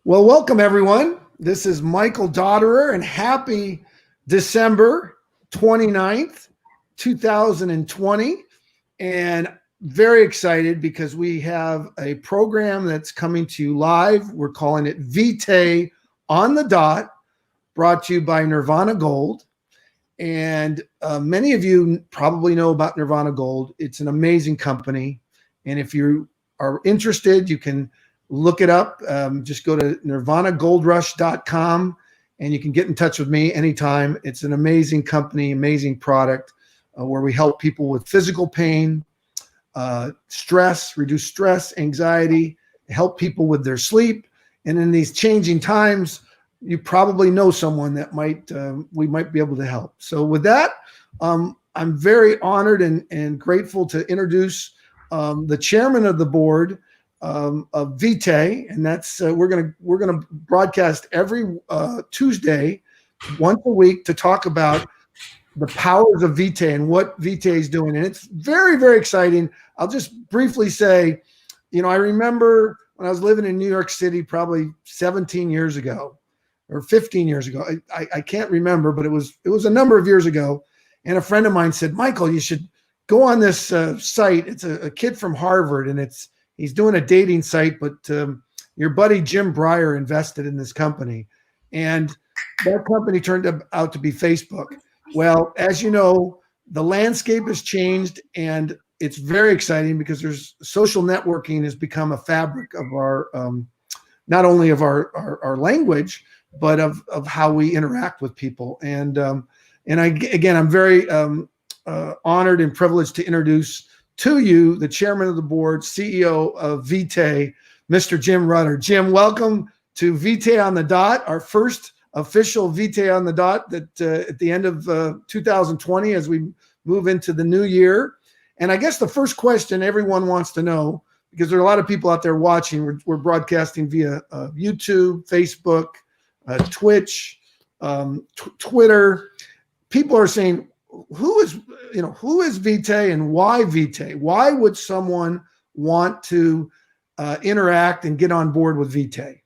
Well, welcome everyone. This is Michael Dotterer and happy December 29th, 2020. And very excited because we have a program that's coming to you live. We're calling it VITAE On The Dot, brought to you by Nirvana Gold. And many of you probably know about Nirvana Gold. It's an amazing company. And if you are interested, you can look it up. Just go to nirvanagoldrush.com and you can get in touch with me anytime. It's an amazing company, amazing product where we help people with physical pain, stress, reduce stress, anxiety, help people with their sleep. And in these changing times, you probably know someone that we might be able to help. So with that, I'm very honored and grateful to introduce the chairman of the board of VITAE, and that's we're gonna broadcast every Tuesday, once a week, to talk about the powers of VITAE and what VITAE is doing, and it's very, very exciting. I'll just briefly say, I remember when I was living in New York City, probably 17 years ago or 15 years ago. I can't remember, but it was a number of years ago, and a friend of mine said, "Michael, you should go on this site. It's a kid from Harvard, and he's doing a dating site, but your buddy Jim Breyer invested in this company." And that company turned out to be Facebook. Well, as you know, the landscape has changed, and it's very exciting because social networking has become a fabric of our, not only of our language, but of how we interact with people. And I'm very honored and privileged to introduce to you the chairman of the board, CEO of VITAE, Mr. Jim Rutter. Jim, welcome to VITAE On The Dot, our first official VITAE On The Dot that at the end of 2020 as we move into the new year. And I guess the first question everyone wants to know, because there are a lot of people out there watching, we're broadcasting via YouTube, Facebook, Twitch, Twitter. People are saying, who is VITAE and why VITAE? Why would someone want to interact and get on board with VITAE?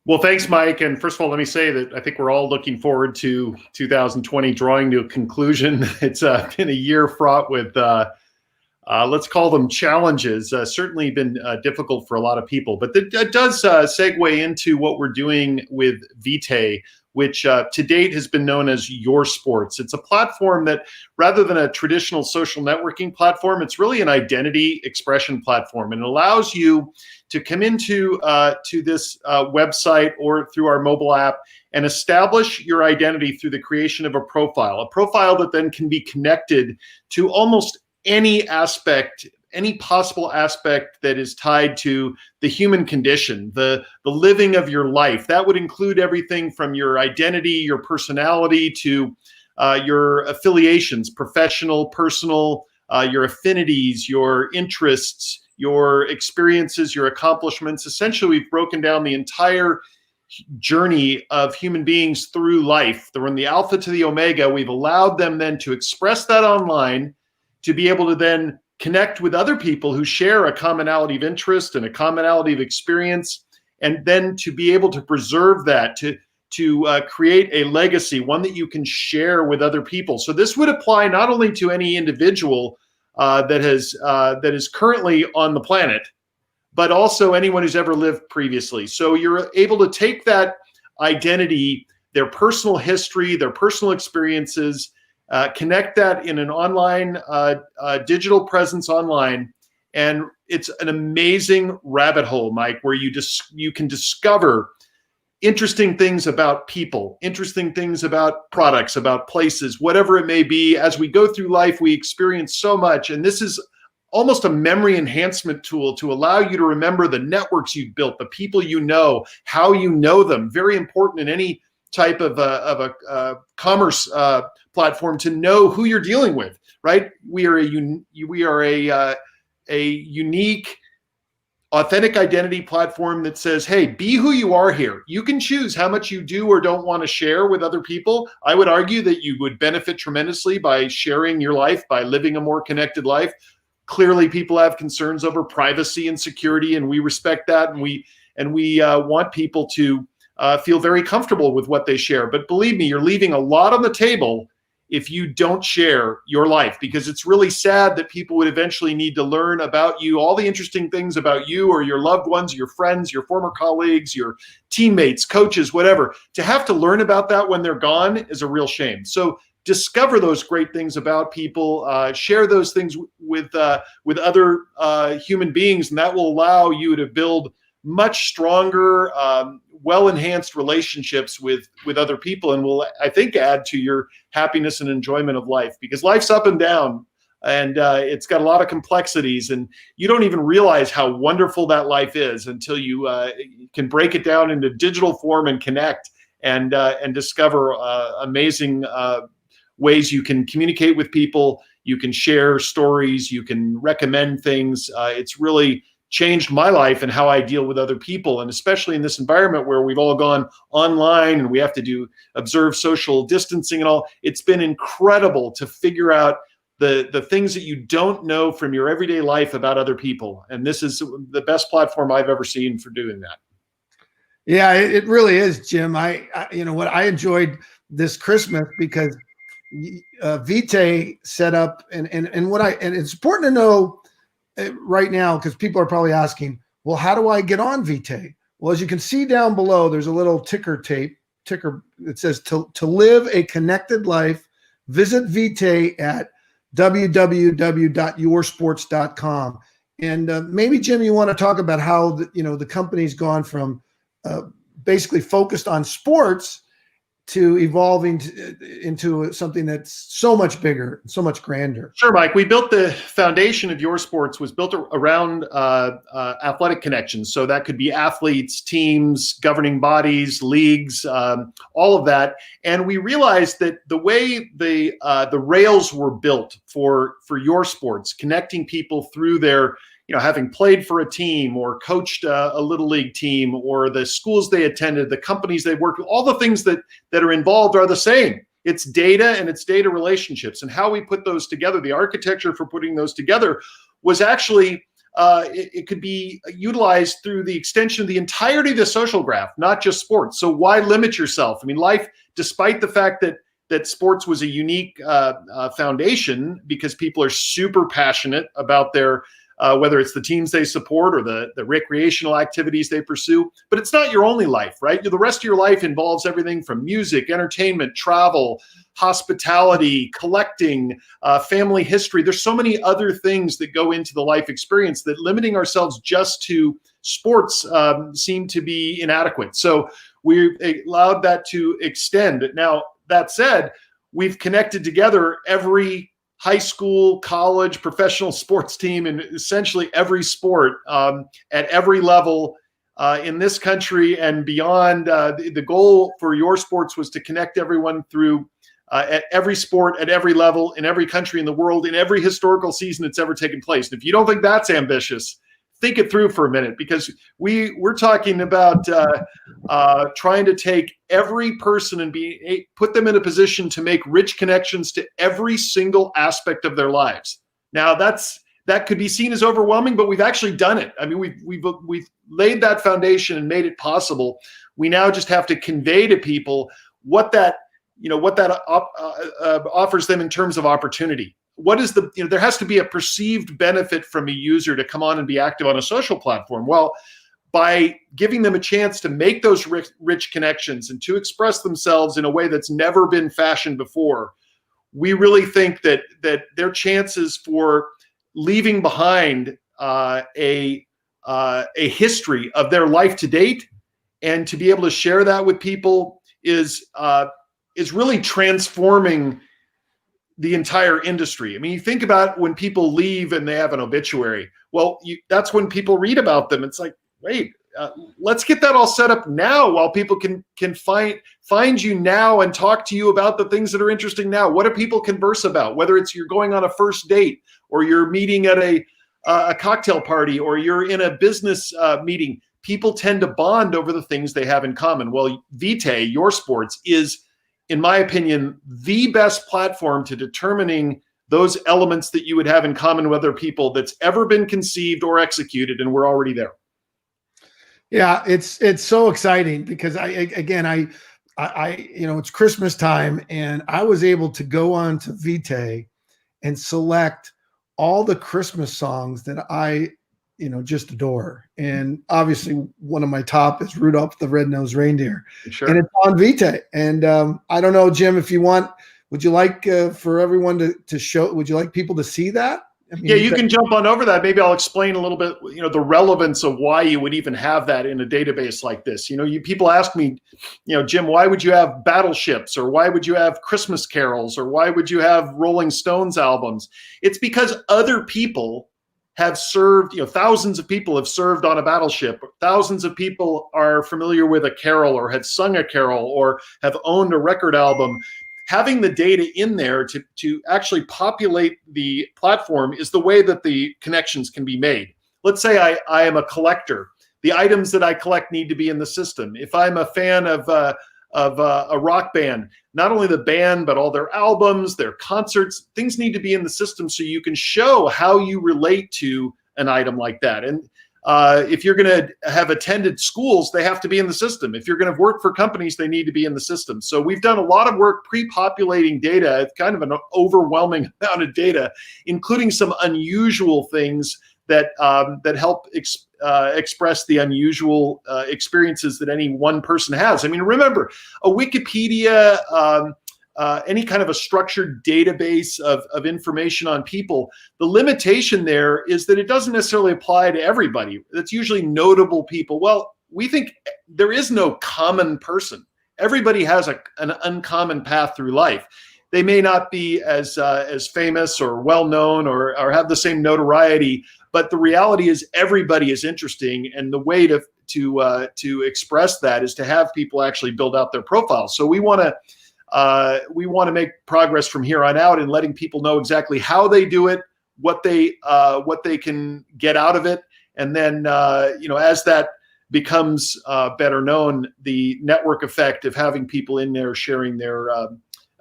Well, thanks, Mike. And first of all, let me say that I think we're all looking forward to 2020 drawing to a conclusion. It's been a year fraught with, let's call them challenges. Certainly been difficult for a lot of people. But that does segue into what we're doing with VITAE, which to date has been known as Your Sports. It's a platform that, rather than a traditional social networking platform, it's really an identity expression platform, and it allows you to come into to this website or through our mobile app and establish your identity through the creation of a profile that then can be connected to almost any aspect, any possible aspect that is tied to the human condition, the living of your life. That would include everything from your identity, your personality, to your affiliations, professional, personal, your affinities, your interests, your experiences, your accomplishments. Essentially, we've broken down the entire journey of human beings through life. From the alpha to the omega, we've allowed them then to express that online, to be able to then connect with other people who share a commonality of interest and a commonality of experience, and then to be able to preserve that, to create a legacy, one that you can share with other people. So this would apply not only to any individual that is currently on the planet, but also anyone who's ever lived previously. So you're able to take that identity, their personal history, their personal experiences, connect that in an online digital presence online, and it's an amazing rabbit hole, Mike, where you can discover interesting things about people, interesting things about products, about places, whatever it may be. As we go through life, we experience so much, and this is almost a memory enhancement tool to allow you to remember the networks you've built, the people you know, how you know them. Very important in any type of a commerce platform to know who you're dealing with, right? We are a unique, authentic identity platform that says, hey, be who you are here. You can choose how much you do or don't want to share with other people. I would argue that you would benefit tremendously by sharing your life, by living a more connected life. Clearly, people have concerns over privacy and security, and we respect that, and we and we want people to feel very comfortable with what they share. But believe me, you're leaving a lot on the table if you don't share your life, because it's really sad that people would eventually need to learn about you, all the interesting things about you or your loved ones, your friends, your former colleagues, your teammates, coaches, whatever. To have to learn about that when they're gone is a real shame. So discover those great things about people, share those things with other human beings, and that will allow you to build much stronger, well-enhanced relationships with other people, and will, I think, add to your happiness and enjoyment of life, because life's up and down, and it's got a lot of complexities, and you don't even realize how wonderful that life is until you can break it down into digital form and connect and discover amazing ways you can communicate with people, you can share stories, you can recommend things. It's really changed my life and how I deal with other people. And especially in this environment where we've all gone online and we have to observe social distancing and all, it's been incredible to figure out the things that you don't know from your everyday life about other people. And this is the best platform I've ever seen for doing that. Yeah, it really is, Jim. I you know what, I enjoyed this Christmas because VITAE set up and it's important to know right now, because people are probably asking, well, how do I get on VITAE? Well, as you can see down below, there's a little ticker that says to live a connected life, visit VITAE at www.yoursports.com. And maybe, Jim, you want to talk about how the company's gone from basically focused on sports to evolving into something that's so much bigger, so much grander. Sure, Mike. We built the foundation of Your Sports was built around athletic connections. So that could be athletes, teams, governing bodies, leagues, all of that. And we realized that the way the rails were built for Your Sports, connecting people through their, having played for a team or coached a little league team, or the schools they attended, the companies they worked with, all the things that are involved are the same. It's data and it's data relationships, and how we put those together. The architecture for putting those together was actually, it could be utilized through the extension of the entirety of the social graph, not just sports. So why limit yourself? I mean, life, despite the fact that sports was a unique foundation, because people are super passionate about their whether it's the teams they support or the recreational activities they pursue. But it's not your only life, right? The rest of your life involves everything from music, entertainment, travel, hospitality, collecting, family history. There's so many other things that go into the life experience that limiting ourselves just to sports seemed to be inadequate. So we allowed that to extend. Now, that said, we've connected together every high school, college, professional sports team, and essentially every sport at every level in this country and beyond. The goal for Your Sports was to connect everyone through at every sport, at every level, in every country in the world, in every historical season that's ever taken place. And if you don't think that's ambitious, think it through for a minute, because we're talking about trying to take every person and put them in a position to make rich connections to every single aspect of their lives. Now that could be seen as overwhelming, but we've actually done it. I mean, we've laid that foundation and made it possible. We now just have to convey to people what that offers them in terms of opportunity. What is there has to be a perceived benefit from a user to come on and be active on a social platform. Well, by giving them a chance to make those rich connections and to express themselves in a way that's never been fashioned before, we really think that their chances for leaving behind a history of their life to date and to be able to share that with people is really transforming the entire industry. I mean, you think about when people leave and they have an obituary. Well, that's when people read about them. It's like, wait, let's get that all set up now while people can find you now and talk to you about the things that are interesting now. What do people converse about? Whether it's you're going on a first date, or you're meeting at a cocktail party, or you're in a business meeting, people tend to bond over the things they have in common. Well, VITAE, Your Sports, is, in my opinion, the best platform to determining those elements that you would have in common with other people that's ever been conceived or executed, and we're already there. Yeah, it's so exciting because it's Christmas time, and I was able to go on to VITAE and select all the Christmas songs that I just adore. And obviously one of my top is Rudolph the Red-Nosed Reindeer. Sure. And it's on VITAE. And I don't know, Jim, if you want, would you like for everyone to show, would you like people to see that? I mean, yeah, you can jump on over that. Maybe I'll explain a little bit, the relevance of why you would even have that in a database like this. People ask me, Jim, why would you have battleships, or why would you have Christmas carols, or why would you have Rolling Stones albums? It's because other people have served, thousands of people have served on a battleship. Thousands of people are familiar with a carol, or have sung a carol, or have owned a record album. Having the data in there to actually populate the platform is the way that the connections can be made. Let's say I am a collector. The items that I collect need to be in the system. If I'm a fan of a rock band, not only the band, but all their albums, their concerts, things need to be in the system so you can show how you relate to an item like that. And if you're going to have attended schools, they have to be in the system. If you're going to work for companies, they need to be in the system. So we've done a lot of work pre-populating data. It's kind of an overwhelming amount of data, including some unusual things that help express the unusual experiences that any one person has. I mean, remember, a Wikipedia, any kind of a structured database of information on people, the limitation there is that it doesn't necessarily apply to everybody. That's usually notable people. Well, we think there is no common person. Everybody has an uncommon path through life. They may not be as famous or well-known or have the same notoriety, but the reality is everybody is interesting, and the way to express that is to have people actually build out their profiles. So we want to make progress from here on out in letting people know exactly how they do it, what they can get out of it, and then as that becomes better known, the network effect of having people in there sharing their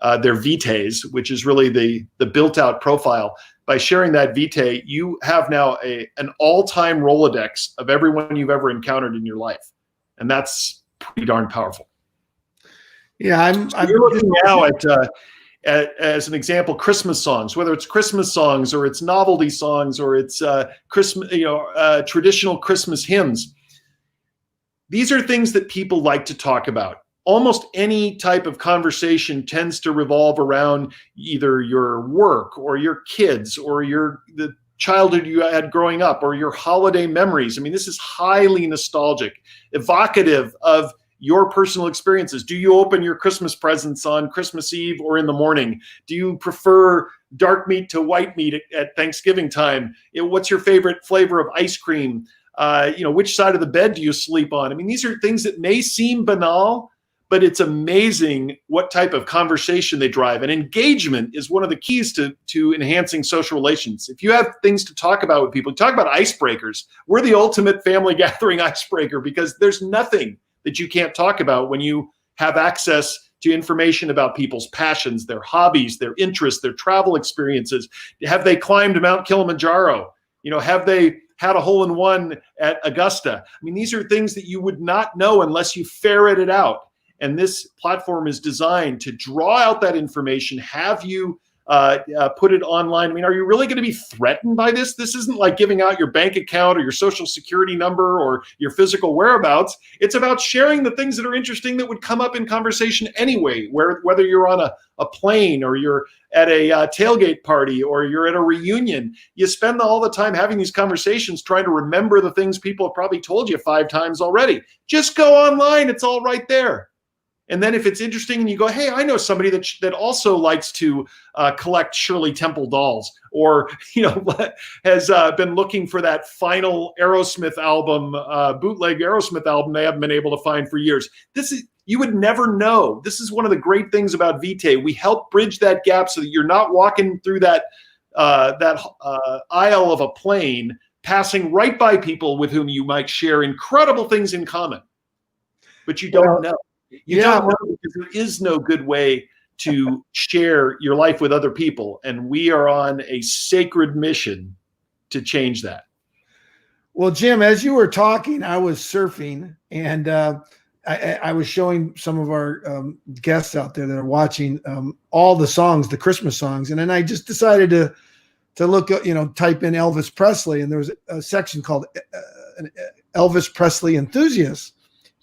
VITAEs, which is really the built-out profile. By sharing that VITAE, you have now an all-time Rolodex of everyone you've ever encountered in your life, and that's pretty darn powerful. Yeah, I'm You're looking now at, as an example, Christmas songs, whether it's Christmas songs or it's novelty songs or it's Christmas, traditional Christmas hymns. These are things that people like to talk about. Almost any type of conversation tends to revolve around either your work or your kids or the childhood you had growing up or your holiday memories. I mean, this is highly nostalgic, evocative of your personal experiences. Do you open your Christmas presents on Christmas Eve or in the morning? Do you prefer dark meat to white meat at Thanksgiving time? What's your favorite flavor of ice cream? Which side of the bed do you sleep on? I mean, these are things that may seem banal, but it's amazing what type of conversation they drive. And engagement is one of the keys to enhancing social relations. If you have things to talk about with people, talk about icebreakers. We're the ultimate family gathering icebreaker because there's nothing that you can't talk about when you have access to information about people's passions, their hobbies, their interests, their travel experiences. Have they climbed Mount Kilimanjaro? Have they had a hole-in-one at Augusta? I mean, these are things that you would not know unless you ferret it out. And this platform is designed to draw out that information, have you put it online. I mean, are you really going to be threatened by this? This isn't like giving out your bank account or your social security number or your physical whereabouts. It's about sharing the things that are interesting that would come up in conversation anyway, whether you're on a plane or you're at a tailgate party or you're at a reunion. You spend all the time having these conversations trying to remember the things people have probably told you 5 times already. Just go online. It's all right there. And then if it's interesting and you go, hey, I know somebody that also likes to collect Shirley Temple dolls, or has been looking for that final Aerosmith album, bootleg Aerosmith album they haven't been able to find for years. You would never know. This is one of the great things about VITAE. We help bridge that gap so that you're not walking through that aisle of a plane, passing right by people with whom you might share incredible things in common, but you don't know. You don't know because there is no good way to share your life with other people. And we are on a sacred mission to change that. Well, Jim, as you were talking, I was surfing, and I was showing some of our guests out there that are watching all the songs, the Christmas songs, and then I just decided to look up, type in Elvis Presley, and there was a section called Elvis Presley enthusiasts,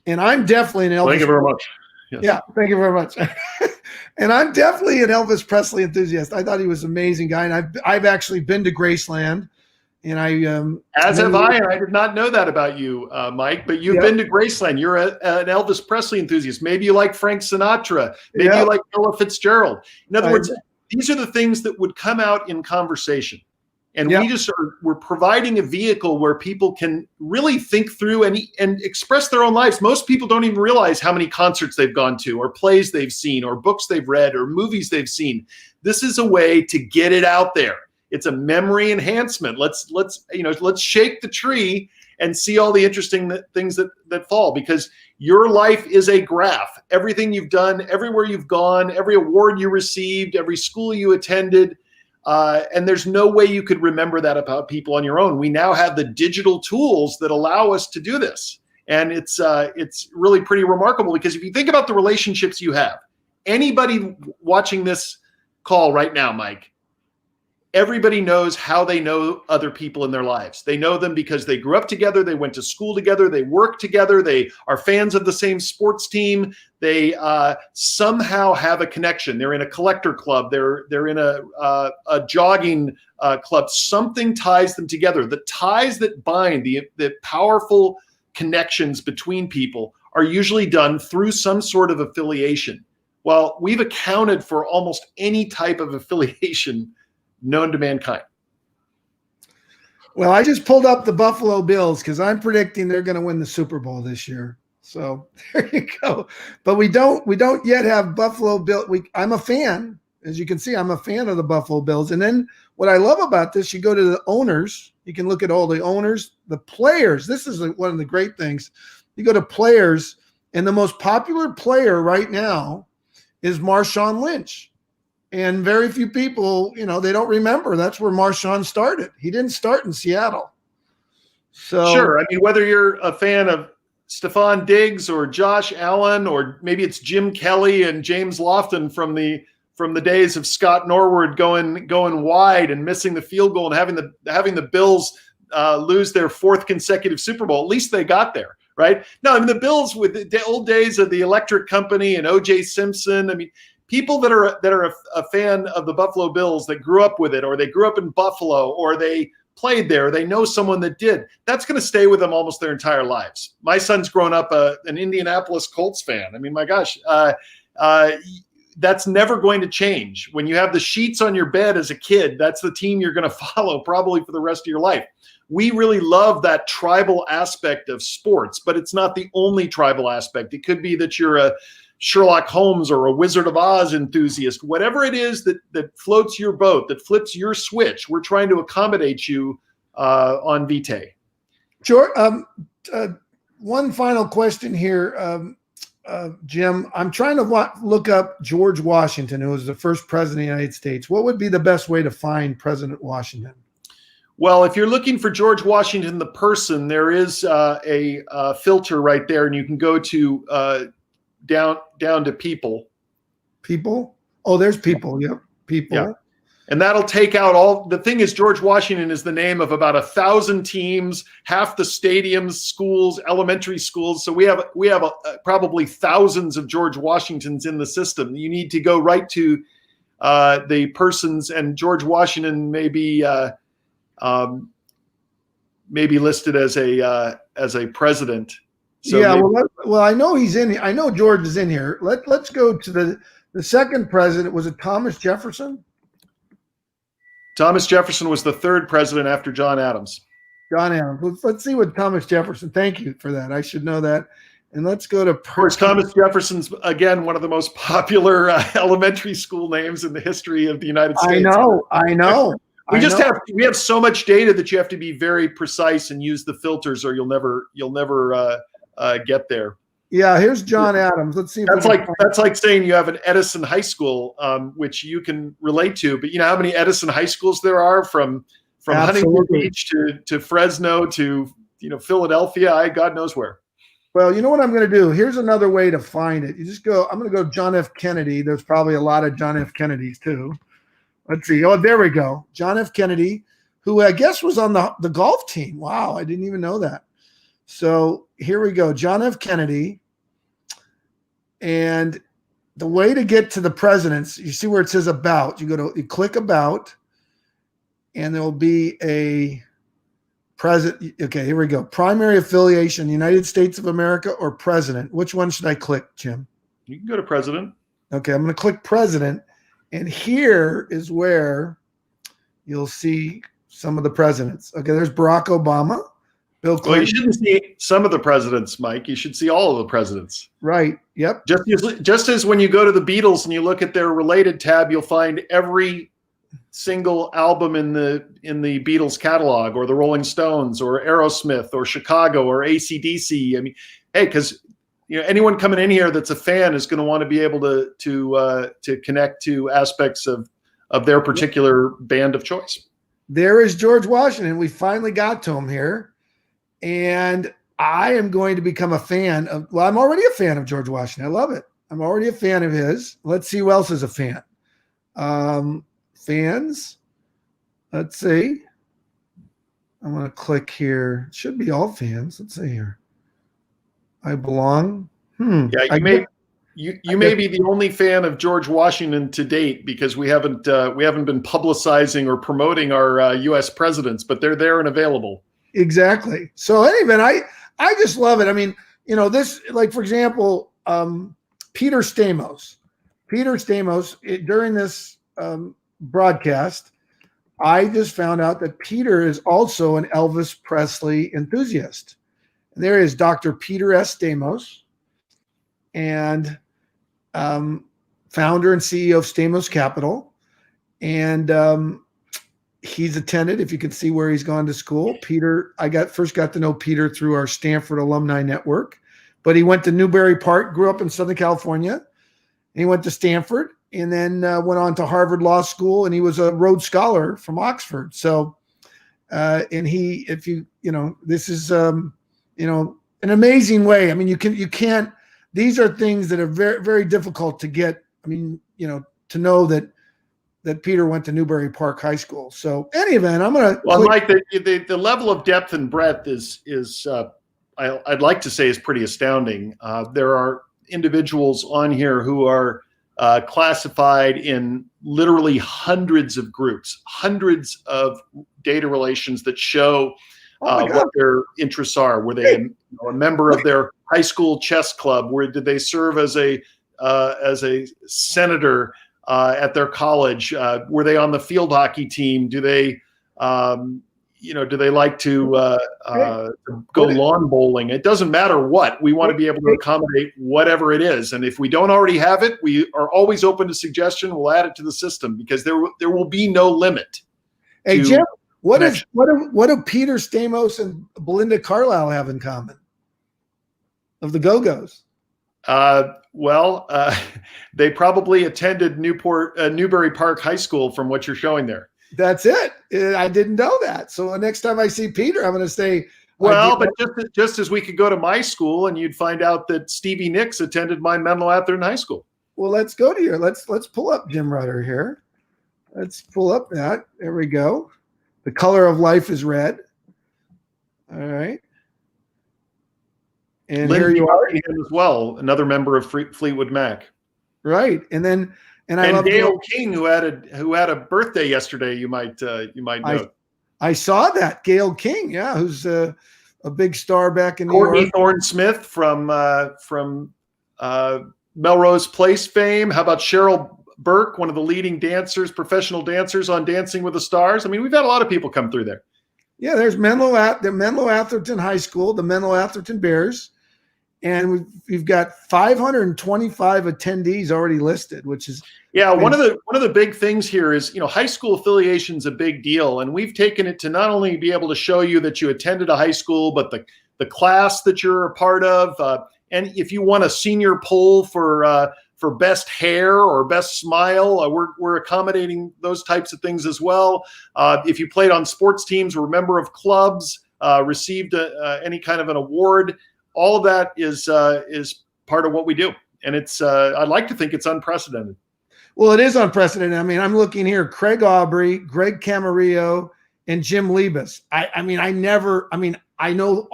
and I'm definitely an Elvis. Thank you very much. Yes. Yeah, thank you very much. And I'm definitely an Elvis Presley enthusiast. I thought he was an amazing guy, and I've actually been to Graceland. And I as have I, and I did not know that about you, Mike. But you've been to Graceland. You're an Elvis Presley enthusiast. Maybe you like Frank Sinatra. Maybe you like Ella Fitzgerald. In other words, these are the things that would come out in conversation, and we're providing a vehicle where people can really think through and express their own lives. Most people don't even realize how many concerts they've gone to, or plays they've seen, or books they've read, or movies they've seen. This is a way to get it out there. It's a memory enhancement. Let's shake the tree and see all the interesting things that fall, because your life is a graph. Everything you've done, everywhere you've gone, every award you received, every school you attended, and there's no way you could remember that about people on your own. We now have the digital tools that allow us to do this, and it's really pretty remarkable, because if you think about the relationships you have, anybody watching this call right now, Mike, everybody knows how they know other people in their lives. They know them because they grew up together, they went to school together, they work together, they are fans of the same sports team. They somehow have a connection. They're in a collector club. They're in a jogging club. Something ties them together. The ties that bind, the powerful connections between people, are usually done through some sort of affiliation. Well, we've accounted for almost any type of affiliation known to mankind. Well, I just pulled up the Buffalo Bills because I'm predicting they're going to win the Super Bowl this year. So there you go. But we don't yet have Buffalo Bill. I'm a fan, as you can see. I'm a fan of the Buffalo Bills. And then what I love about this, you go to the owners. You can look at all the owners, the players. This is one of the great things. You go to players, and the most popular player right now is Marshawn Lynch. And very few people, they don't remember that's where Marshawn started. He didn't start in Seattle. So sure. I mean, whether you're a fan of Stephon Diggs or Josh Allen, or maybe it's Jim Kelly and James Lofton from the days of Scott Norwood going wide and missing the field goal and having the Bills lose their fourth consecutive Super Bowl. At least they got there, right? No, I mean, the Bills with the old days of the Electric Company and O.J. Simpson. I mean, people that are a fan of the Buffalo Bills, that grew up with it, or they grew up in Buffalo, or they played there, or they know someone that did, that's going to stay with them almost their entire lives. My son's grown up an Indianapolis Colts fan. I mean, my gosh, that's never going to change. When you have the sheets on your bed as a kid, that's the team you're going to follow probably for the rest of your life. We really love that tribal aspect of sports, but it's not the only tribal aspect. It could be that you're a Sherlock Holmes or a Wizard of Oz enthusiast, whatever it is that floats your boat, that flips your switch. We're trying to accommodate you on VITAE. George, one final question here, Jim. I'm trying to look up George Washington, who was the first president of the United States. What would be the best way to find President Washington? Well, if you're looking for George Washington, the person, there is a filter right there, and you can go to down to people. People? Oh, there's people. Yep. People. Yeah. And that'll take out all. The thing is, George Washington is the name of about 1,000 teams, half the stadiums, schools, elementary schools. So we have probably thousands of George Washingtons in the system. You need to go right to the persons, and George Washington may be listed as a president. So yeah, well, I know he's in. I know George is in here. Let's go to the second president. Was it Thomas Jefferson? Thomas Jefferson was the third president after John Adams. John Adams. Let's see what Thomas Jefferson. Thank you for that. I should know that. And let's go to. Of course, Thomas Jefferson's again one of the most popular elementary school names in the history of the United States. I know. We have so much data that you have to be very precise and use the filters, or you'll never get there. Yeah, here's John Adams. Let's see. That's like saying you have an Edison High School, which you can relate to. But you know how many Edison High Schools there are from Huntington Beach to Fresno to Philadelphia, God knows where. Well, you know what I'm going to do? Here's another way to find it. You just go, I'm going to go John F. Kennedy. There's probably a lot of John F. Kennedys too. Let's see. Oh, there we go. John F. Kennedy, who I guess was on the golf team. Wow, I didn't even know that. So here we go. John F. Kennedy. And the way to get to the presidents, you see where it says about. You click about, and there will be a president. Okay, here we go. Primary affiliation, United States of America or president. Which one should I click, Jim? You can go to president. Okay, I'm going to click president. And here is where you'll see some of the presidents. Okay, there's Barack Obama, Bill Clinton. Well, you shouldn't see some of the presidents, Mike. You should see all of the presidents. Right, yep. Just as when you go to the Beatles and you look at their related tab, you'll find every single album in the Beatles catalog, or the Rolling Stones, or Aerosmith, or Chicago, or AC/DC. I mean, hey, because anyone coming in here that's a fan is going to want to be able to connect to aspects of their particular band of choice. There is George Washington. We finally got to him here, and I am going to become a fan of. Well, I'm already a fan of George Washington. I love it. I'm already a fan of his. Let's see who else is a fan. Fans. Let's see. I'm going to click here. It should be all fans. Let's see here. I belong. Yeah, you may be the only fan of George Washington to date, because we haven't been publicizing or promoting our U.S. presidents, but they're there and available. Exactly. So anyway, I just love it. I mean, this, like, for example, Peter Stamos. Peter Stamos, during this broadcast, I just found out that Peter is also an Elvis Presley enthusiast. And there is Dr. Peter S. Stamos, and founder and CEO of Stamos Capital. And he's attended, if you can see where he's gone to school. Peter, I first got to know Peter through our Stanford Alumni Network, but he went to Newbury Park, grew up in Southern California, and he went to Stanford, and then went on to Harvard Law School, and he was a Rhodes Scholar from Oxford. So, and this is, an amazing way. I mean, you can't, these are things that are very, very difficult to get. I mean, to know that Peter went to Newbury Park High School. So any event, I'm going to. Well, Mike, the level of depth and breadth is I'd like to say is pretty astounding. There are individuals on here who are classified in literally hundreds of groups, hundreds of data relations that show what their interests are. Were they a member of their high school chess club? Where did they serve as a senator at their college? Were they on the field hockey team? Do they do they like to go lawn bowling? It doesn't matter what. We want to be able to accommodate whatever it is. And if we don't already have it, we are always open to suggestion. We'll add it to the system, because there will be no limit. Hey, Jim, what do Peter Stamos and Belinda Carlisle have in common of the Go-Go's? They probably attended Newbury Park High School, from what you're showing there. That's it. I didn't know that. So next time I see Peter, I'm going to say, well, but just as we could go to my school and you'd find out that Stevie Nicks attended my Menlo Atherton High School. Well, let's go to let's pull up Jim Rutter here. Let's pull up that. There we go. The color of life is red. All right. And Lindsay here you are as well, another member of Fleetwood Mac. Right. And I love Gail King, who had a birthday yesterday. You might know. I saw that, Gail King, yeah, who's a big star back in New Courtney York. Thorne-Smith from Melrose Place fame. How about Cheryl Burke, one of the leading professional dancers on Dancing with the Stars? I mean, we've had a lot of people come through there. Yeah, there's the Menlo Atherton High School, the Menlo Atherton Bears. And we've got 525 attendees already listed, which is one of the big things here is, high school affiliation is a big deal, and we've taken it to not only be able to show you that you attended a high school, but the class that you're a part of, and if you want a senior poll for best hair or best smile, we're accommodating those types of things as well. If you played on sports teams, we're a member of clubs. received any kind of an award. All of that is part of what we do. And it's I'd like to think it's unprecedented. Well, it is unprecedented. I mean, I'm looking here: Craig Aubrey, Greg Camarillo, and Jim Liebes. I know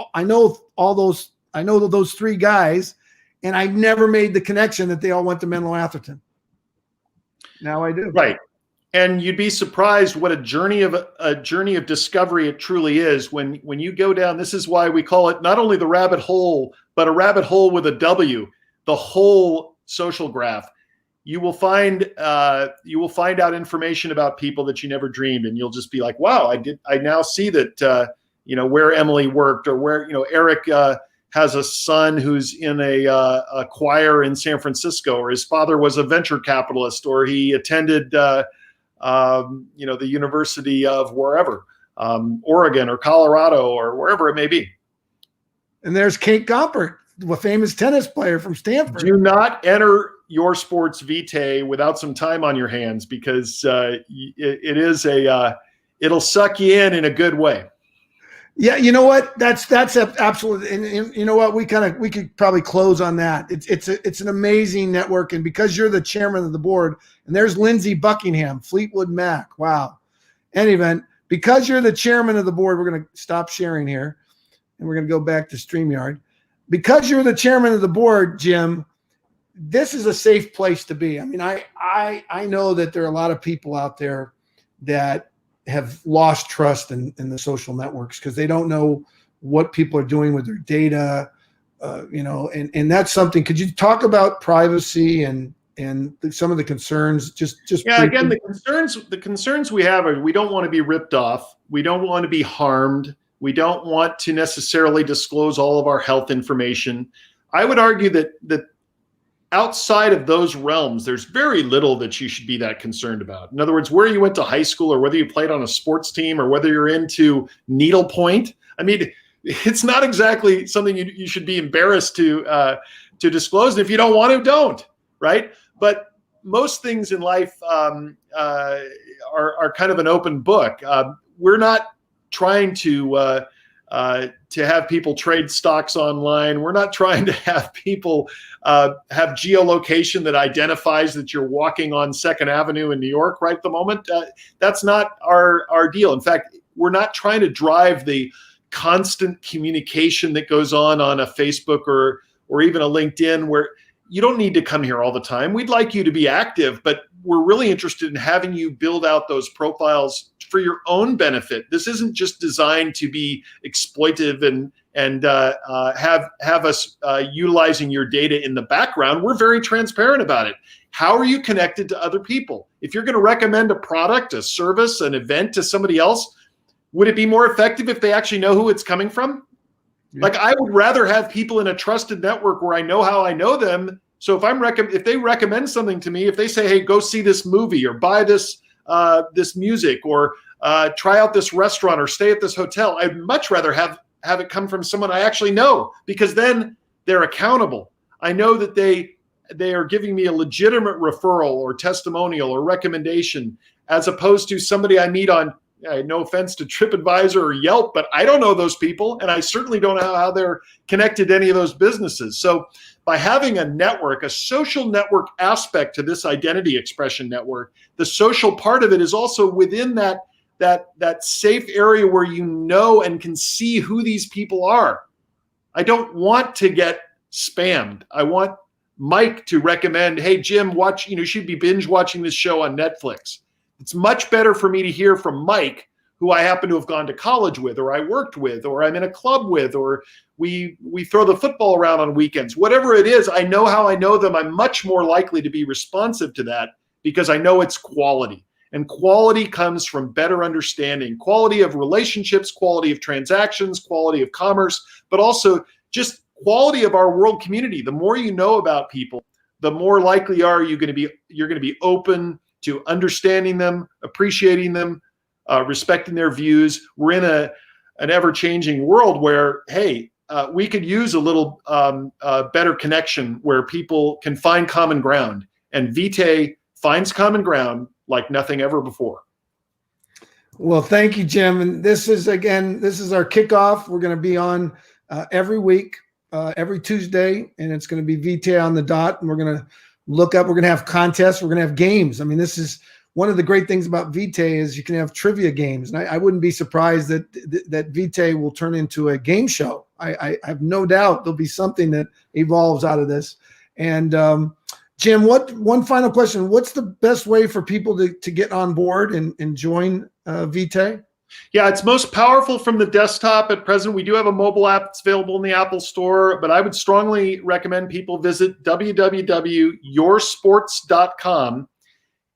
all those. I know those three guys, and I never made the connection that they all went to Menlo Atherton. Now I do. Right. And you'd be surprised what a journey of discovery it truly is when you go down. This is why we call it not only the rabbit hole, but a rabbit hole with a W, the whole social graph. You will find out information about people that you never dreamed, and you'll just be like, wow, I now see that where Emily worked, or where Eric has a son who's in a choir in San Francisco, or his father was a venture capitalist, or he attended the University of wherever, Oregon or Colorado or wherever it may be. And there's Kate Gompert, a famous tennis player from Stanford. Do not enter your sports VITAE without some time on your hands, because it'll suck you in a good way. Yeah, you know what? That's absolutely. And you know what? We could probably close on that. It's an amazing network, and because you're the chairman of the board, and there's Lindsey Buckingham, Fleetwood Mac. Wow. Any event, because you're the chairman of the board, we're going to stop sharing here, and we're going to go back to StreamYard. Because you're the chairman of the board, Jim, this is a safe place to be. I mean, I know that there are a lot of people out there that have lost trust in the social networks because they don't know what people are doing with their data, and that's something. Could you talk about privacy and some of the concerns? Just yeah. briefly? Again, the concerns we have are we don't want to be ripped off. We don't want to be harmed. We don't want to necessarily disclose all of our health information. I would argue that outside of those realms, there's very little that you should be that concerned about. In other words, where you went to high school, or whether you played on a sports team, or whether you're into needlepoint. I mean, it's not exactly something you should be embarrassed to disclose. And if you don't want to, don't. Right? But most things in life are kind of an open book. We're not trying to have people trade stocks online. We're not trying to have people have geolocation that identifies that you're walking on 2nd Avenue in New York right at the moment. That's not our deal. In fact, we're not trying to drive the constant communication that goes on a Facebook or even a LinkedIn, where you don't need to come here all the time. We'd like you to be active, but we're really interested in having you build out those profiles for your own benefit. This isn't just designed to be exploitive and have us utilizing your data in the background. We're very transparent about it. How are you connected to other people? If you're going to recommend a product, a service, an event to somebody else, would it be more effective if they actually know who it's coming from? Yeah. Like, I would rather have people in a trusted network where I know how I know them. So if they recommend something to me, if they say, hey, go see this movie, or buy this music, or try out this restaurant, or stay at this hotel, I'd much rather have it come from someone I actually know, because then they're accountable. I know that they are giving me a legitimate referral or testimonial or recommendation, as opposed to somebody I meet on, no offense to TripAdvisor or Yelp, but I don't know those people, and I certainly don't know how they're connected to any of those businesses. So by having a network, a social network aspect to this identity expression network, the social part of it is also within that safe area where you know and can see who these people are. I don't want to get spammed. I want Mike to recommend, hey, Jim, watch, you should be binge watching this show on Netflix. It's much better for me to hear from Mike, who I happen to have gone to college with, or I worked with, or I'm in a club with, or we throw the football around on weekends. Whatever it is, I know how I know them. I'm much more likely to be responsive to that because I know it's quality. And quality comes from better understanding, quality of relationships, quality of transactions, quality of commerce, but also just quality of our world community. The more you know about people, the more likely you're going to be open to understanding them, appreciating them, respecting their views. We're in an ever-changing world where, hey, we could use a little better connection where people can find common ground. And VITAE finds common ground like nothing ever before. Well, thank you, Jim. And this is our kickoff. We're going to be on every week, every Tuesday, and it's going to be VITAE on the dot. And we're going to we're going to have contests. We're going to have games. I mean, this is one of the great things about VITAE is you can have trivia games. And I wouldn't be surprised that VITAE will turn into a game show. I have no doubt there'll be something that evolves out of this. And Jim, one final question. What's the best way for people to get on board and join VITAE? Yeah, it's most powerful from the desktop at present. We do have a mobile app that's available in the Apple Store, but I would strongly recommend people visit www.yoursports.com.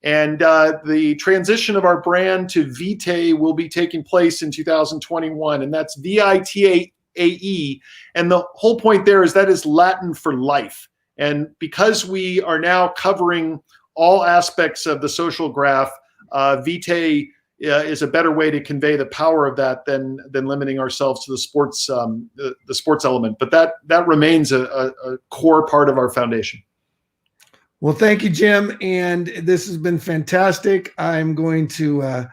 And the transition of our brand to VITAE will be taking place in 2021, and that's VITAE. And the whole point there is that is Latin for life. And because we are now covering all aspects of the social graph, VITAE is a better way to convey the power of that than limiting ourselves to the sports element. But that remains a core part of our foundation. Well, thank you, Jim. And this has been fantastic. I'm going to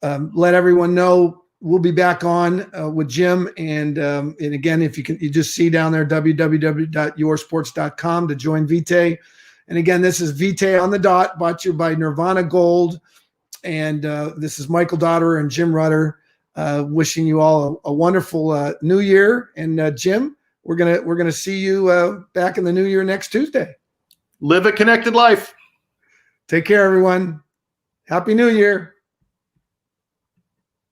let everyone know we'll be back on with Jim. And again, if you just see down there, www.yoursports.com to join VITAE. And again, this is VITAE on the Dot, brought to you by Nirvana Gold. And this is Michael Dotterer and Jim Rutter wishing you all a wonderful new year. And Jim, we're gonna see you back in the new year next Tuesday. Live a connected life. Take care, everyone. Happy New Year.